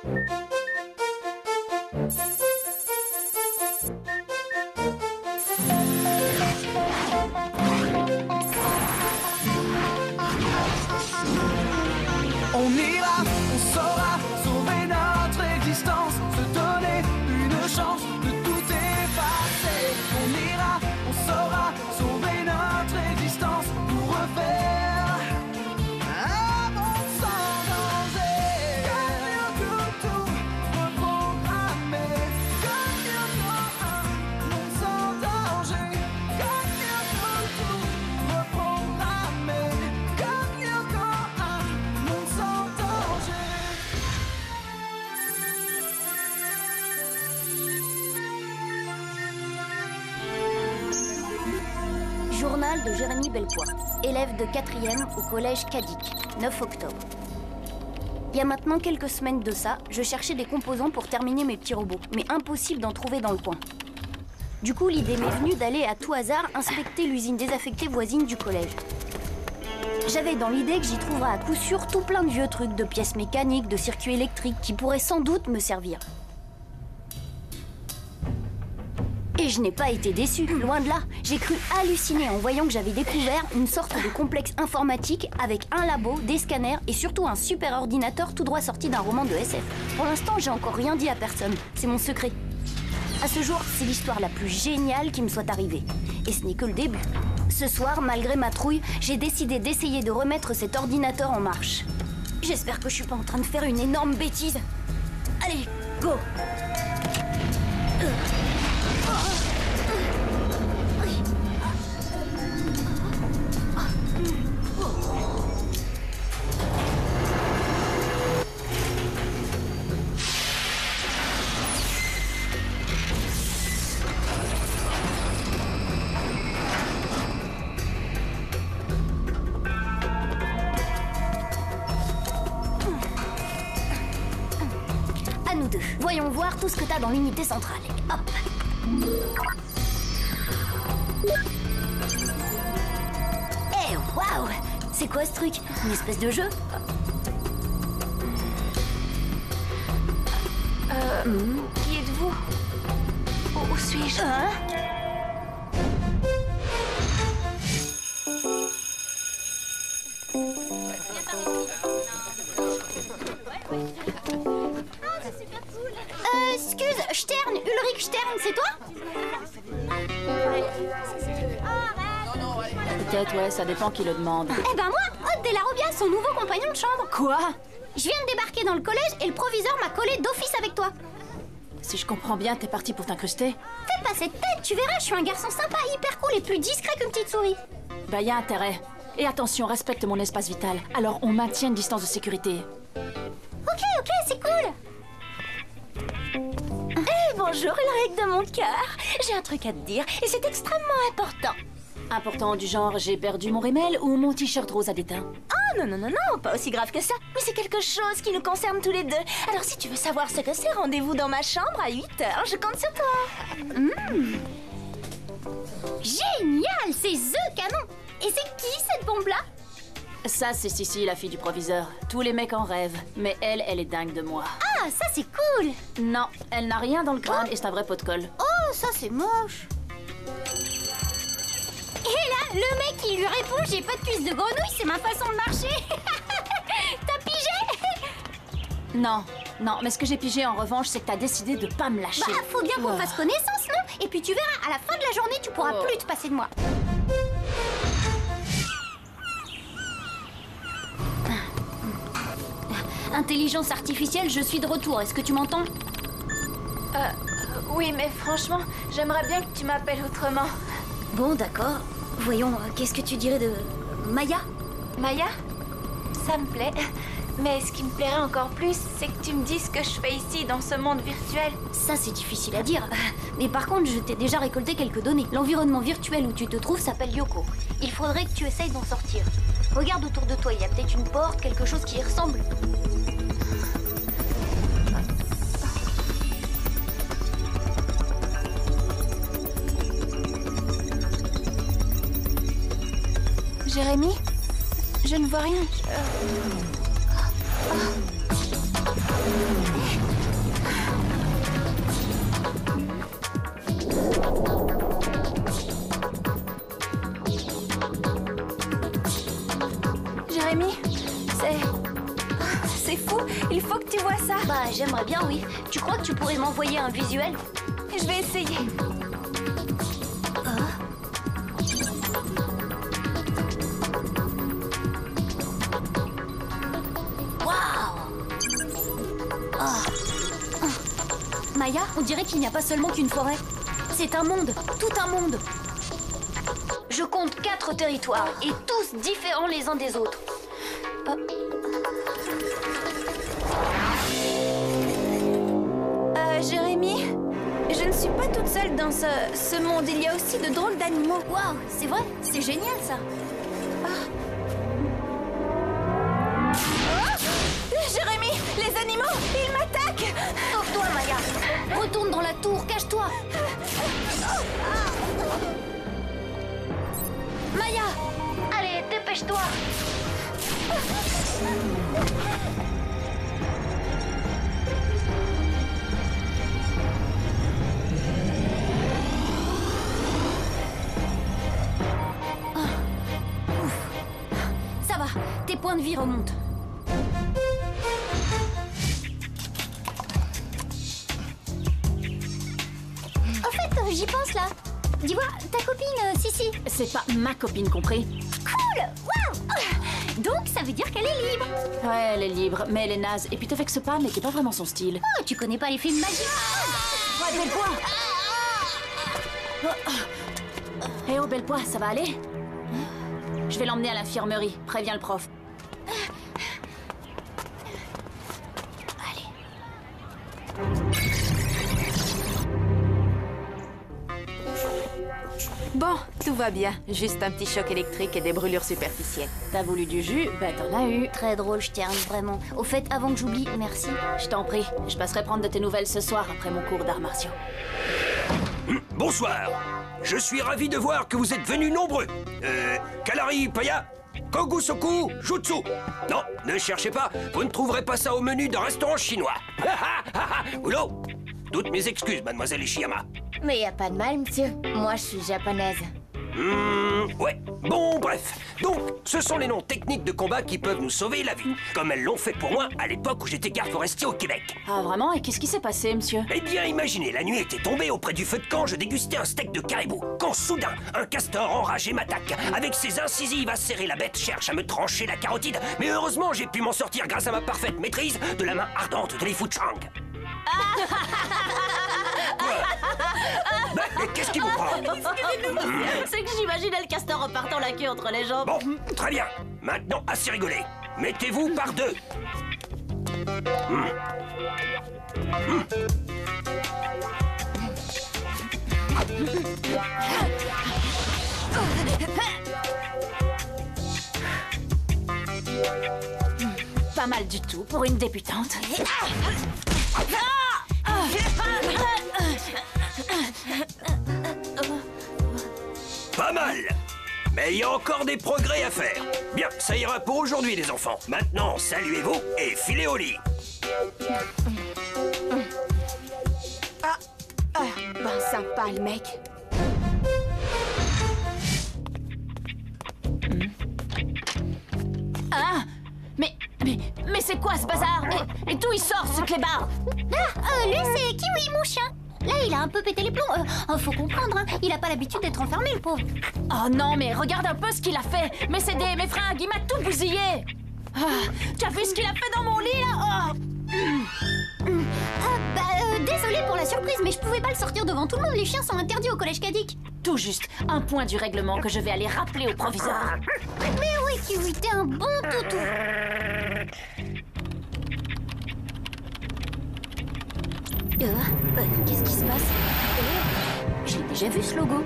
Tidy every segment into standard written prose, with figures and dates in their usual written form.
On ira, on saura sauver notre existence, se donner une chance de tout effacer. On ira, on saura sauver notre existence pour refaire un monde sans danger. Tout reprogrammer. Un monde sans danger. Tout reprogrammer. Un monde sans danger. Journal de Jérémy Belpois, élève de 4e au collège Cadic, 9 octobre. Il y a maintenant quelques semaines de ça, je cherchais des composants pour terminer mes petits robots, mais impossible d'en trouver dans le coin. Du coup, l'idée m'est venue d'aller à tout hasard inspecter l'usine désaffectée voisine du collège. J'avais dans l'idée que j'y trouverais à coup sûr tout plein de vieux trucs, de pièces mécaniques, de circuits électriques qui pourraient sans doute me servir. Et je n'ai pas été déçue, loin de là. J'ai cru halluciner en voyant que j'avais découvert une sorte de complexe informatique avec un labo, des scanners et surtout un super ordinateur tout droit sorti d'un roman de SF. Pour l'instant, j'ai encore rien dit à personne. C'est mon secret. À ce jour, c'est l'histoire la plus géniale qui me soit arrivée. Et ce n'est que le début. Ce soir, malgré ma trouille, j'ai décidé d'essayer de remettre cet ordinateur en marche. J'espère que je suis pas en train de faire une énorme bêtise. Allez, go! À nous deux. Voyons voir tout ce que t'as dans l'unité centrale. Hop. Eh, waouh! C'est quoi ce truc? Une espèce de jeu? Qui êtes-vous? Où suis-je? Hein? Excuse, Stern, Ulrich Stern, c'est toi? Peut-être, ouais, ça dépend qui le demande. Eh ben moi, Aude de la Robia, son nouveau compagnon de chambre. Quoi? Je viens de débarquer dans le collège et le proviseur m'a collé d'office avec toi. Si je comprends bien, t'es parti pour t'incruster? Fais pas cette tête, tu verras, je suis un garçon sympa, hyper cool et plus discret qu'une petite souris. Bah, y a intérêt. Et attention, respecte mon espace vital. Alors, on maintient une distance de sécurité. Ok, c'est cool. Bonjour Ulrich de mon cœur. J'ai un truc à te dire et c'est extrêmement important. Important du genre, j'ai perdu mon rimel ou mon t-shirt rose à déteint? Oh non, pas aussi grave que ça. Mais c'est quelque chose qui nous concerne tous les deux. Alors si tu veux savoir ce que c'est, rendez-vous dans ma chambre à 8h. Je compte sur toi. Génial, c'est The Canon. Et c'est qui cette bombe-là? Ça, c'est Sissi, la fille du proviseur. Tous les mecs en rêvent. Mais elle est dingue de moi. Ah, ça c'est cool. Non, elle n'a rien dans le crâne et c'est un vrai pot de colle. Oh, ça c'est moche. Et là, le mec qui lui répond, j'ai pas de cuisse de grenouille, c'est ma façon de marcher. T'as pigé? Non, mais ce que j'ai pigé en revanche, c'est que t'as décidé de pas me lâcher. Bah, faut bien qu'on fasse connaissance, non? Et puis tu verras, à la fin de la journée, tu pourras plus te passer de moi. Intelligence artificielle, je suis de retour. Est-ce que tu m'entends? Oui, mais franchement, j'aimerais bien que tu m'appelles autrement. Bon, d'accord. Voyons, qu'est-ce que tu dirais de... Maya? Maya? Ça me plaît. Mais ce qui me plairait encore plus, c'est que tu me dises ce que je fais ici, dans ce monde virtuel. Ça, c'est difficile à dire. Mais par contre, je t'ai déjà récolté quelques données. L'environnement virtuel où tu te trouves s'appelle Yoko. Il faudrait que tu essayes d'en sortir. Regarde autour de toi, il y a peut-être une porte, quelque chose qui y ressemble. Jérémy? Je ne vois rien. c'est fou. Il faut que tu vois ça. Bah, j'aimerais bien, oui. Tu crois que tu pourrais m'envoyer un visuel? Je vais essayer. Maya, on dirait qu'il n'y a pas seulement qu'une forêt. C'est un monde, tout un monde. Je compte 4 territoires, et tous différents les uns des autres. Jérémy, je ne suis pas toute seule dans ce monde. Il y a aussi de drôles d'animaux. Waouh, c'est vrai, c'est génial ça. Jérémy, les animaux, ils m'attaquent. Sauve-toi, Maya. Retourne dans la tour, cache-toi. Maya, allez, dépêche-toi. Ça va, tes points de vie remontent. En fait, j'y pense là. Dis-moi, ta copine, Sissi. C'est pas ma copine, compris? Cool. Waouh. Donc, ça veut dire qu'elle est libre. Ouais, elle est libre, mais elle est naze. Et puis te vexe pas, mais qui est pas vraiment son style. Oh, tu connais pas les films magiques? Ouais, Bellepoix! Eh oh, Bellepoix, ça va aller? Je vais l'emmener à l'infirmerie. Préviens le prof. Bon, tout va bien. Juste un petit choc électrique et des brûlures superficielles. T'as voulu du jus? Ben t'en as eu. Très drôle, je t'aime vraiment. Au fait, avant que j'oublie, merci. Je t'en prie. Je passerai prendre de tes nouvelles ce soir après mon cours d'arts martiaux. Bonsoir. Je suis ravi de voir que vous êtes venus nombreux. Kalari Paya, Kogusoku Jutsu. Non, ne cherchez pas, vous ne trouverez pas ça au menu d'un restaurant chinois. Oulô. Toutes mes excuses, mademoiselle Ishiyama. Mais y a pas de mal, monsieur. Moi, je suis japonaise. Ouais. Bon, bref. Donc, ce sont les noms techniques de combat qui peuvent nous sauver la vie. Comme elles l'ont fait pour moi à l'époque où j'étais garde forestier au Québec. Ah, vraiment? Et qu'est-ce qui s'est passé, monsieur? Eh bien, imaginez, la nuit était tombée auprès du feu de camp, je dégustais un steak de caribou. Quand soudain, un castor enragé m'attaque. Avec ses incisives acérées, la bête cherche à me trancher la carotide. Mais heureusement, j'ai pu m'en sortir grâce à ma parfaite maîtrise de la main ardente de Li Fu Chang. Mais qu'est-ce qui vous prend? C'est que j'imaginais le castor repartant la queue entre les jambes. Bon, très bien. Maintenant, assez rigolé. Mettez-vous par deux. Pas mal du tout pour une débutante. Pas mal. Mais il y a encore des progrès à faire. Bien, ça ira pour aujourd'hui, les enfants. Maintenant, saluez-vous et filez au lit. Ben sympa, le mec. Ah! Mais c'est quoi ce bazar? Et d'où il sort ce clébard? Lui, c'est Kiwi, mon chien. Là, il a un peu pété les plombs. Faut comprendre, hein. Il a pas l'habitude d'être enfermé, le pauvre. Oh non, mais regarde un peu ce qu'il a fait. Mais c'est mes fringues, il m'a tout bousillé. Tu as vu ce qu'il a fait dans mon lit, là? Désolée pour la surprise, mais je pouvais pas le sortir devant tout le monde. Les chiens sont interdits au collège Kadik. Tout juste, un point du règlement que je vais aller rappeler au proviseur. Mais oui, Kiwi, t'es un bon toutou. Qu'est-ce qui se passe? J'ai déjà vu ce logo.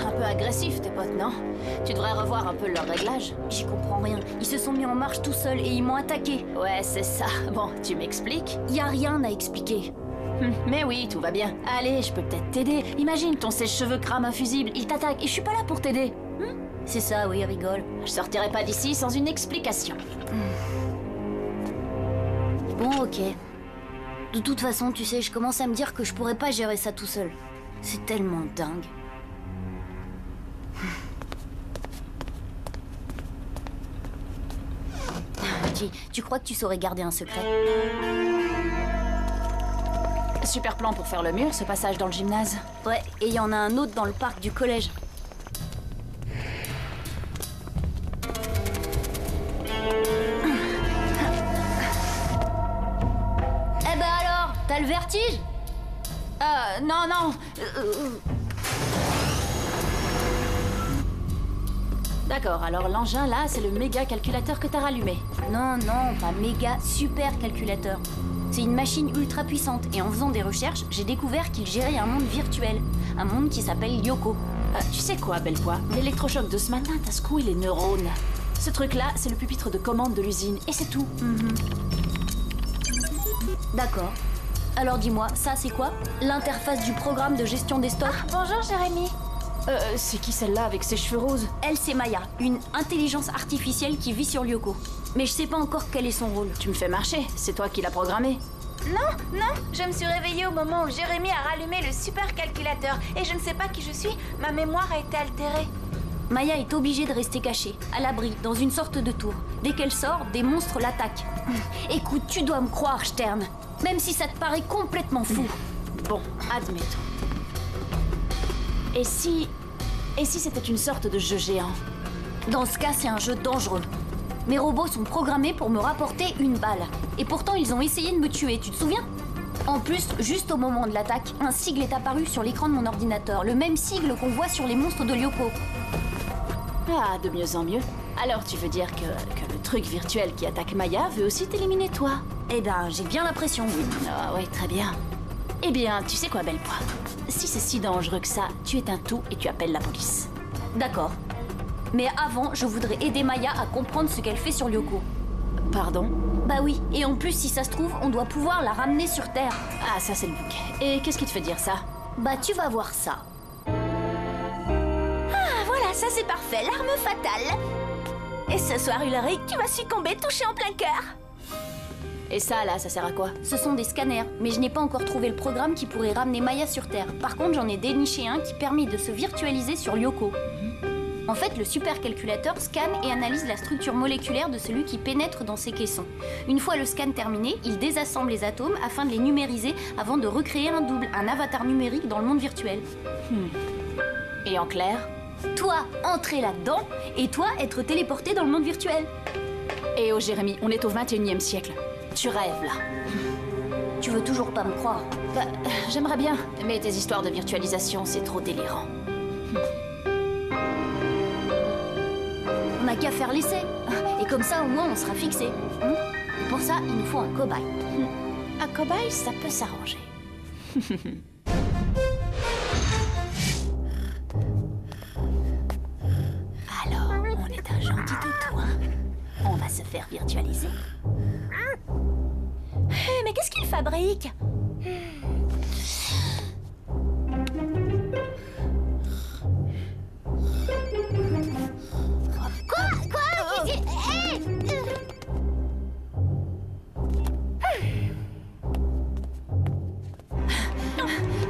Un peu agressif, tes potes, non? Tu devrais revoir un peu leur réglage. J'y comprends rien. Ils se sont mis en marche tout seuls et ils m'ont attaqué. Ouais, c'est ça. Bon, tu m'expliques? Y a rien à expliquer. Mais oui, tout va bien. Allez, je peux peut-être t'aider. Imagine, ton sèche-cheveux crame un fusible, il t'attaque et je suis pas là pour t'aider. C'est ça, oui, rigole. Je sortirai pas d'ici sans une explication. Bon, ok. De toute façon, tu sais, je commence à me dire que je pourrais pas gérer ça tout seul. C'est tellement dingue. Tu crois que tu saurais garder un secret? Super plan pour faire le mur, ce passage dans le gymnase. Ouais, et il y en a un autre dans le parc du collège. Eh ben alors, t'as le vertige? Non, non. D'accord, alors l'engin là, c'est le méga calculateur que t'as rallumé. Non, non, pas méga, super calculateur. C'est une machine ultra puissante et en faisant des recherches, j'ai découvert qu'il gérait un monde virtuel. Un monde qui s'appelle Lyoko. Tu sais quoi, belle pois? L'électrochoc de ce matin t'a secoué les neurones. Ce truc-là, c'est le pupitre de commande de l'usine et c'est tout. D'accord. Alors dis-moi, ça c'est quoi? L'interface du programme de gestion des stocks? Bonjour, Jérémy. C'est qui celle-là avec ses cheveux roses? Elle, c'est Maya, une intelligence artificielle qui vit sur Lyoko. Mais je sais pas encore quel est son rôle. Tu me fais marcher, c'est toi qui l'as programmé. Non, je me suis réveillée au moment où Jérémy a rallumé le super calculateur et je ne sais pas qui je suis, ma mémoire a été altérée. Maya est obligée de rester cachée, à l'abri, dans une sorte de tour. Dès qu'elle sort, des monstres l'attaquent. Écoute, tu dois me croire, Stern. Même si ça te paraît complètement fou. Bon, admettons. Et si c'était une sorte de jeu géant? Dans ce cas, c'est un jeu dangereux. Mes robots sont programmés pour me rapporter une balle. Et pourtant, ils ont essayé de me tuer, tu te souviens? En plus, juste au moment de l'attaque, un sigle est apparu sur l'écran de mon ordinateur. Le même sigle qu'on voit sur les monstres de Lyoko. Ah, de mieux en mieux. Alors tu veux dire que le truc virtuel qui attaque Maya veut aussi t'éliminer toi? Eh ben, j'ai bien l'impression, oui. Ah ouais, très bien. Eh bien, tu sais quoi, belle pois? Si c'est si dangereux que ça, tu éteins tout et tu appelles la police. D'accord. Mais avant, je voudrais aider Maya à comprendre ce qu'elle fait sur Lyoko. Pardon? Bah oui, et en plus, si ça se trouve, on doit pouvoir la ramener sur Terre. Ah, ça c'est le bouquet. Et qu'est-ce qui te fait dire ça? Bah tu vas voir ça. Ah voilà, ça c'est parfait, l'arme fatale. Et ce soir, Ulrich, tu vas succomber touché en plein cœur. Et ça là, ça sert à quoi? Ce sont des scanners, mais je n'ai pas encore trouvé le programme qui pourrait ramener Maya sur Terre. Par contre, j'en ai déniché un qui permet de se virtualiser sur Lyoko. En fait, le supercalculateur scanne et analyse la structure moléculaire de celui qui pénètre dans ses caissons. Une fois le scan terminé, il désassemble les atomes afin de les numériser avant de recréer un double, un avatar numérique dans le monde virtuel. Et en clair? Toi, entrer là-dedans, et toi, être téléporté dans le monde virtuel. Et oh Jérémy, on est au 21e siècle. Tu rêves là. Tu veux toujours pas me croire? Bah, j'aimerais bien, mais tes histoires de virtualisation, c'est trop délirant. On n'a qu'à faire l'essai. Et comme ça, au moins, on sera fixé. Et pour ça, il nous faut un cobaye. Un cobaye, ça peut s'arranger. Alors, on est un gentil toutou, hein? On va se faire virtualiser. Mais qu'est-ce qu'il fabrique?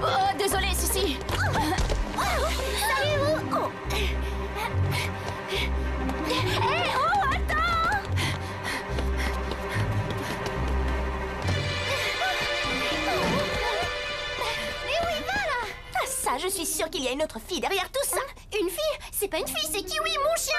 Oh, désolé, Sissi. Ça, je suis sûre qu'il y a une autre fille derrière tout ça. Une fille? C'est pas une fille, c'est Kiwi, mon chien!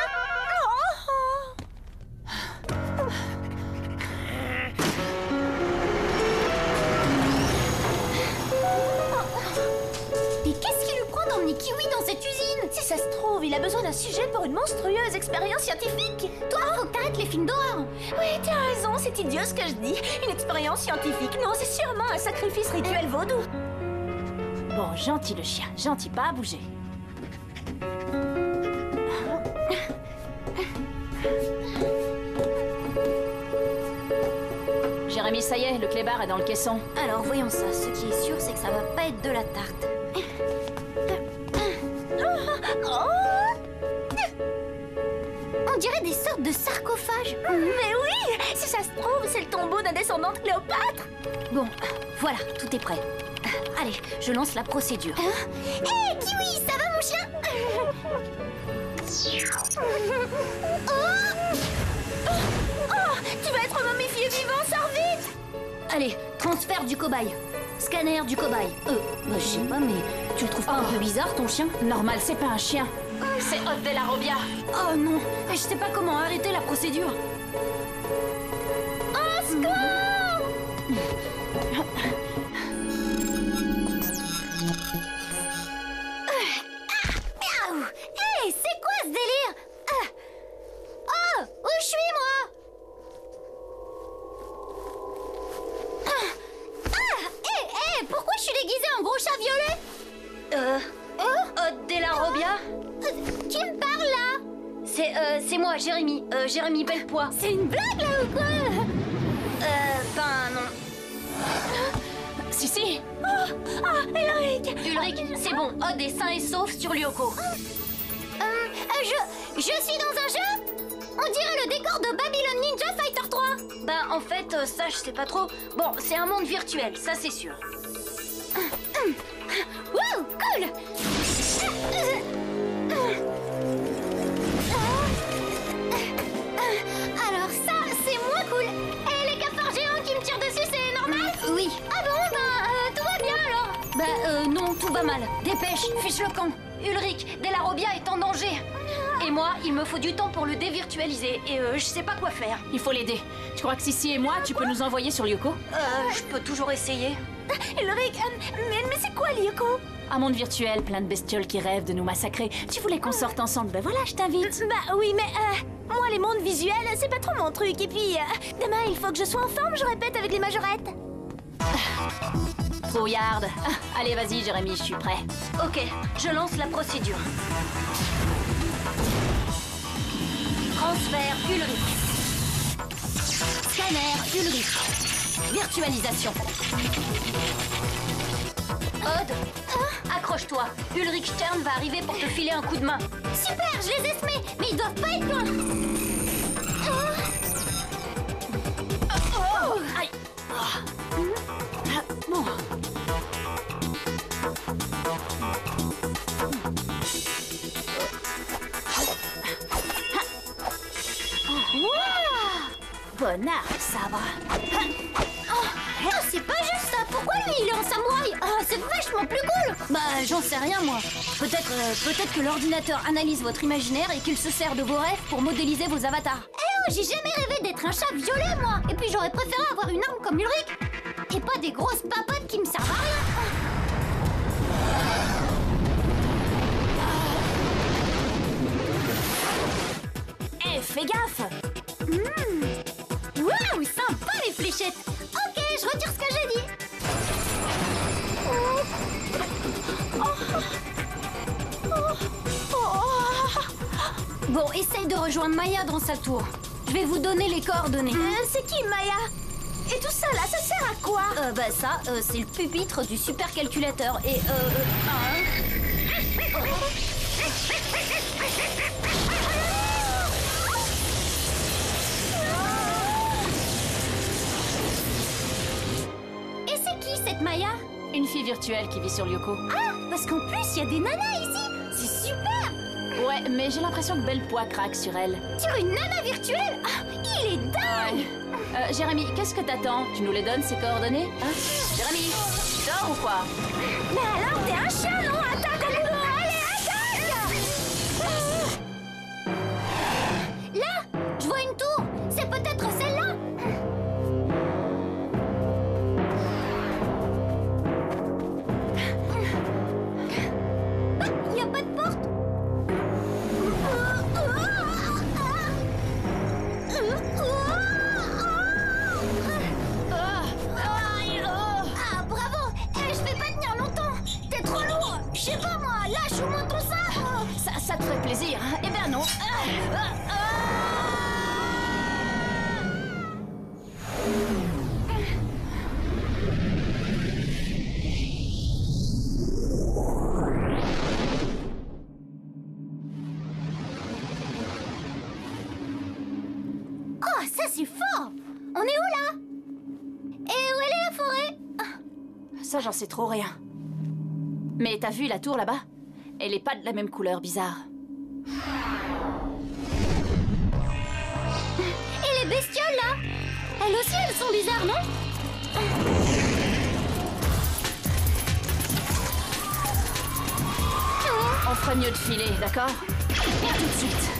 Et qu'est-ce qui lui prend d'emmener Kiwi dans cette usine? Si ça se trouve, il a besoin d'un sujet pour une monstrueuse expérience scientifique. Toi, faut que t'arrêtes les films d'horreur! Oui, tu as raison, c'est idiot ce que je dis. Une expérience scientifique, non, c'est sûrement un sacrifice rituel vaudou. Bon, gentil le chien, gentil, pas à bouger. Jérémy, ça y est, le clébard est dans le caisson. Alors voyons ça, ce qui est sûr c'est que ça va pas être de la tarte. On dirait des sortes de sarcophages. Mais oui, si ça se trouve, c'est le tombeau d'un descendant de Cléopâtre. Bon, voilà, tout est prêt. Allez, je lance la procédure. Hé, Kiwi, ça va mon chien? Oh, tu vas être momifié vivant, sors vite. Allez, transfert du cobaye. Scanner du cobaye. Je sais pas, mais tu le trouves pas un peu bizarre ton chien? Normal, c'est pas un chien. C'est Hôte de la Robia. Oh non, je sais pas comment arrêter la procédure. Au secours! Hé, c'est quoi ce délire? Oh, où je suis moi? Hé, pourquoi je suis déguisée en gros chat violet? Hôte de la Robia? Qui me parle là? C'est moi, Jérémy. Jérémy Bellepoix. C'est une blague là ou quoi? Ben non. Si. Ulrich! Ulrich, c'est bon. Odd est sain et sauf sur Lyoko. Je suis dans un jeu? On dirait le décor de Babylon Ninja Fighter 3. Ben en fait, ça je sais pas trop. Bon, c'est un monde virtuel, ça c'est sûr. Wow, cool! Alors ça, c'est moins cool. Et les cafards géants qui me tirent dessus, c'est normal? Oui. Ah bon, tout va bien alors? Non, tout va mal. Dépêche, fiche le camp. Ulrich, De la Robia est en danger. Et moi, il me faut du temps pour le dévirtualiser. Et je sais pas quoi faire. Il faut l'aider. Tu crois que Sissi et moi, tu peux nous envoyer sur Lyoko? Je peux toujours essayer. Ulrich, mais c'est quoi, Lyoko? Un monde virtuel, plein de bestioles qui rêvent de nous massacrer. Tu voulais qu'on sorte ensemble, ben voilà, je t'invite. Bah oui, mais moi, les mondes visuels, c'est pas trop mon truc. Et puis, demain, il faut que je sois en forme, je répète, avec les majorettes. Trouillarde. Allez, vas-y, Jérémy, je suis prêt. Ok, je lance la procédure. Transfert Ulrich. Scanner Ulrich. Virtualisation. Odd, accroche-toi. Ulrich Stern va arriver pour te filer un coup de main. Super, je les ai semés, mais ils doivent pas être loin. Aïe. Bon. Bonnard, sabre. Oh, c'est pas juste ça. Pourquoi lui, il est en samouraï? C'est vachement plus cool. Bah, j'en sais rien, moi. Peut-être que l'ordinateur analyse votre imaginaire et qu'il se sert de vos rêves pour modéliser vos avatars. J'ai jamais rêvé d'être un chat violet, moi. Et puis j'aurais préféré avoir une arme comme Ulrich. Et pas des grosses papotes qui me servent à rien. Fais gaffe. Waouh, sympa les fléchettes. Ok, je retire ce que j'ai dit. Bon, essaye de rejoindre Maya dans sa tour. Je vais vous donner les coordonnées. C'est qui, Maya? Et tout ça, là, ça sert à quoi? C'est le pupitre du supercalculateur. Et Et c'est qui cette Maya? Une fille virtuelle qui vit sur Lyoko. Ah, parce qu'en plus, il y a des nanas ici. C'est super. Ouais, mais j'ai l'impression que Bellepoix craque sur elle. Sur une nana virtuelle? Il est dingue. Jérémy, qu'est-ce que t'attends? Tu nous les donnes, ces coordonnées? Hein? Jérémy, tu dors ou quoi? Mais alors, t'es un chat, non? Attaque, allez, Là, je vois une tour. C'est peut-être celle-là. Il n'y a pas de porte. Ah, bravo. Je vais pas tenir longtemps. T'es trop lourd. Je sais pas moi. Lâche ou moi ton sac. Ça te ferait plaisir, hein? Eh ben non. c'est fort! On est où là? Et où est la forêt? Ça, j'en sais trop rien. Mais t'as vu la tour là-bas? Elle est pas de la même couleur bizarre. Et les bestioles là? Elles aussi, elles sont bizarres, non? On ferait mieux de filer, d'accord? Et tout de suite.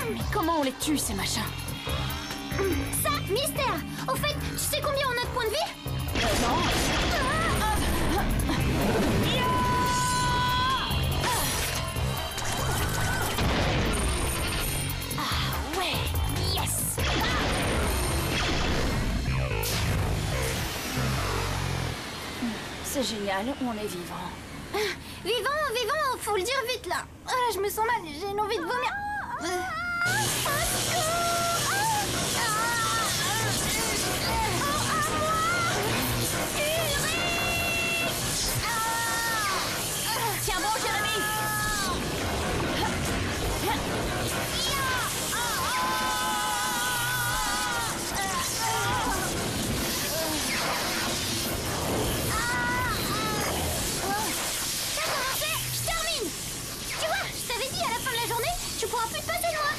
Mais comment on les tue, ces machins? Ça, mystère! Au fait, tu sais combien on a de points de vie? Non. Ah ouais! Yes! C'est génial, on est vivant. Vivant, vivant, faut le dire vite là! Ah, je me sens mal, j'ai une envie de vomir! Tiens bon, Jérémy! Ça a commencé, je termine! Tu vois, je t'avais dit, à la fin de la journée, tu pourras plus te passer de moi!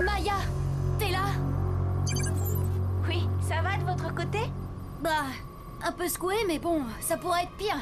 Maya, t'es là? Oui, ça va de votre côté? Bah, un peu secoué, mais bon, ça pourrait être pire.